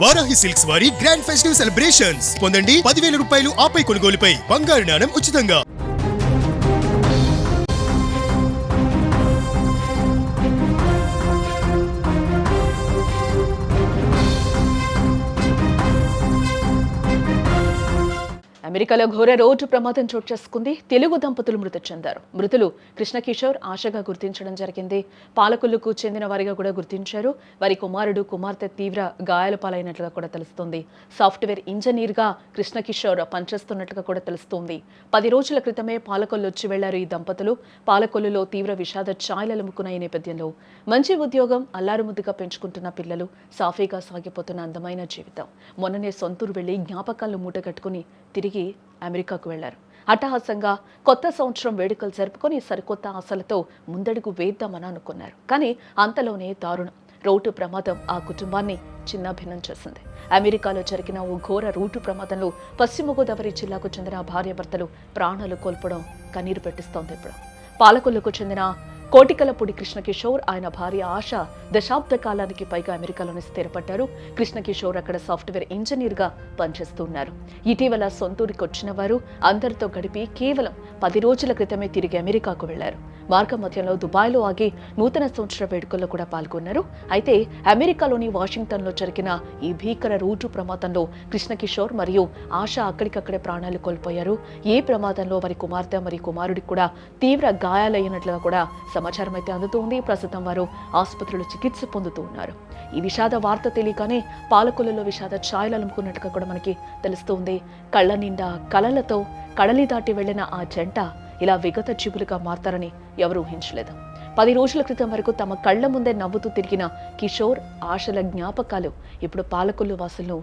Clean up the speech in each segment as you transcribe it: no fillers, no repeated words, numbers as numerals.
Varahi silks వారి grand festive celebrations పొందండి 10,000 రూపాయలు ఆపై కొనుగోలుపై బంగారు నాణెం ఉచితంగా. అమెరికాలో ఘోర రోడ్డు ప్రమాదం చోటు చేసుకుంది. తెలుగు దంపతులు మృతి చెందారు. మృతులు కృష్ణకిషోర్, ఆశగా గుర్తించడం జరిగింది. పాలకొల్లుకు చెందిన వారిగా కూడా గుర్తించారు. వారి కుమారుడు, కుమార్తె తీవ్ర గాయాల పాలైనట్లుగా కూడా తెలుస్తోంది. సాఫ్ట్వేర్ ఇంజనీర్ గా కృష్ణకిషోర్ పనిచేస్తున్నట్లుగా కూడా తెలుస్తోంది. 10 రోజుల క్రితమే పాలకొల్లు వచ్చి వెళ్లారు ఈ దంపతులు. పాలకొల్లులో తీవ్ర విషాద ఛాయలు అలుముకున్న ఈ నేపథ్యంలో మంచి ఉద్యోగం, అల్లారుముద్దుగా పెంచుకుంటున్న పిల్లలు, సాఫీగా సాగిపోతున్న అందమైన జీవితం. మొన్ననే సొంతూరు వెళ్లి జ్ఞాపకాలను మూటగట్టుకుని తిరిగి అమెరికాకు వెళ్లారు. హఠాత్తుగా కొత్త సంవత్సరం వేడుకలు జరుపుకొని సరికొత్త ఆశలతో ముందడుగు వేద్దామని అనుకున్నారు. కానీ అంతలోనే దారుణం. రోడ్డు ప్రమాదం ఆ కుటుంబాన్ని చిన్నాభిన్నం చేసింది. అమెరికాలో జరిగిన ఓ ఘోర రోడ్డు ప్రమాదంలో పశ్చిమ గోదావరి జిల్లాకు చెందిన భార్యాభర్తలు ప్రాణాలు కోల్పోవడం కన్నీరు పెట్టిస్తోంది. ఇప్పుడు పాలకొల్లుకు చెందిన కోటికలపూడి కృష్ణకిషోర్, ఆయన భార్య ఆశ దశాబ్ద కాలానికి పైగా అమెరికాలోనే స్థిరపడ్డారు. కృష్ణకిషోర్ అక్కడ సాఫ్ట్వేర్ ఇంజనీర్ గా పనిచేస్తున్నారు. ఇటీవల సొంతూరికి వచ్చిన వారు అందరితో గడిపి కేవలం 10 రోజుల క్రితమే తిరిగి అమెరికాకు వెళ్లారు. మార్గ మధ్యంలో దుబాయ్లో ఆగి నూతన సంవత్సర వేడుకల్లో కూడా పాల్గొన్నారు. అయితే అమెరికాలోని వాషింగ్టన్లో జరిగిన ఈ భీకర రోడ్డు ప్రమాదంలో కృష్ణకిషోర్ మరియు ఆశ అక్కడికక్కడే ప్రాణాలు కోల్పోయారు. ఈ ప్రమాదంలో వారి కుమార్తె మరియు కుమారుడికి కూడా తీవ్ర గాయాలయ్యినట్లుగా కూడా సమాచారం అయితే అందుతోంది. ప్రస్తుతం వారు ఆసుపత్రిలో చికిత్స పొందుతూ ఉన్నారు. ఈ విషాద వార్త తెలియగానే పాలకొల్లులో విషాద ఛాయలు అలుముకున్నట్టుగా కూడా మనకి తెలుస్తోంది. కళ్ళ నిండా కలలతో కడలి దాటి వెళ్లిన ఆ జంట ఇలా విగత జీవులుగా మారతారని ఎవరు ఊహించలేదు. 10 రోజుల క్రితం వరకు తమ కళ్ల ముందే నవ్వుతూ తిరిగిన కిషోర్, ఆశల జ్ఞాపకాలు ఇప్పుడు పాలకొల్లు వాసులను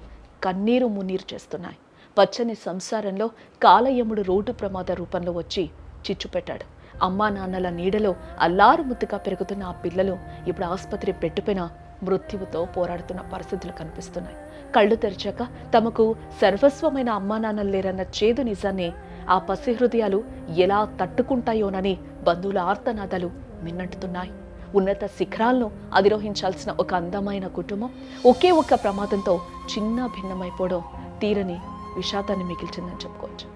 కన్నీరు మున్నీరు చేస్తున్నాయి. పచ్చని సంసారంలో కాలయముడు రోడ్డు ప్రమాద రూపంలో వచ్చి చిచ్చు పెట్టాడు. అమ్మా నాన్నల నీడలో అల్లారు ముద్దుగా పెరుగుతున్న ఆ పిల్లలు ఇప్పుడు ఆసుపత్రి పెట్టుపైన మృత్యువుతో పోరాడుతున్న పరిస్థితులు కనిపిస్తున్నాయి. కళ్ళు తెరిచాక తమకు సర్వస్వమైన అమ్మా నాన్నలు లేరన్న చేదు నిజాన్ని ఆ పసి హృదయాలు ఎలా తట్టుకుంటాయోనని బంధువుల ఆర్తనాదాలు మిన్నంటుతున్నాయి. ఉన్నత శిఖరాలను అధిరోహించాల్సిన ఒక అందమైన కుటుంబం ఒకే ఒక్క ప్రమాదంతో చిన్న భిన్నమైపోవడం తీరని విషాదాన్ని మిగిల్చిందని చెప్పుకోవచ్చు.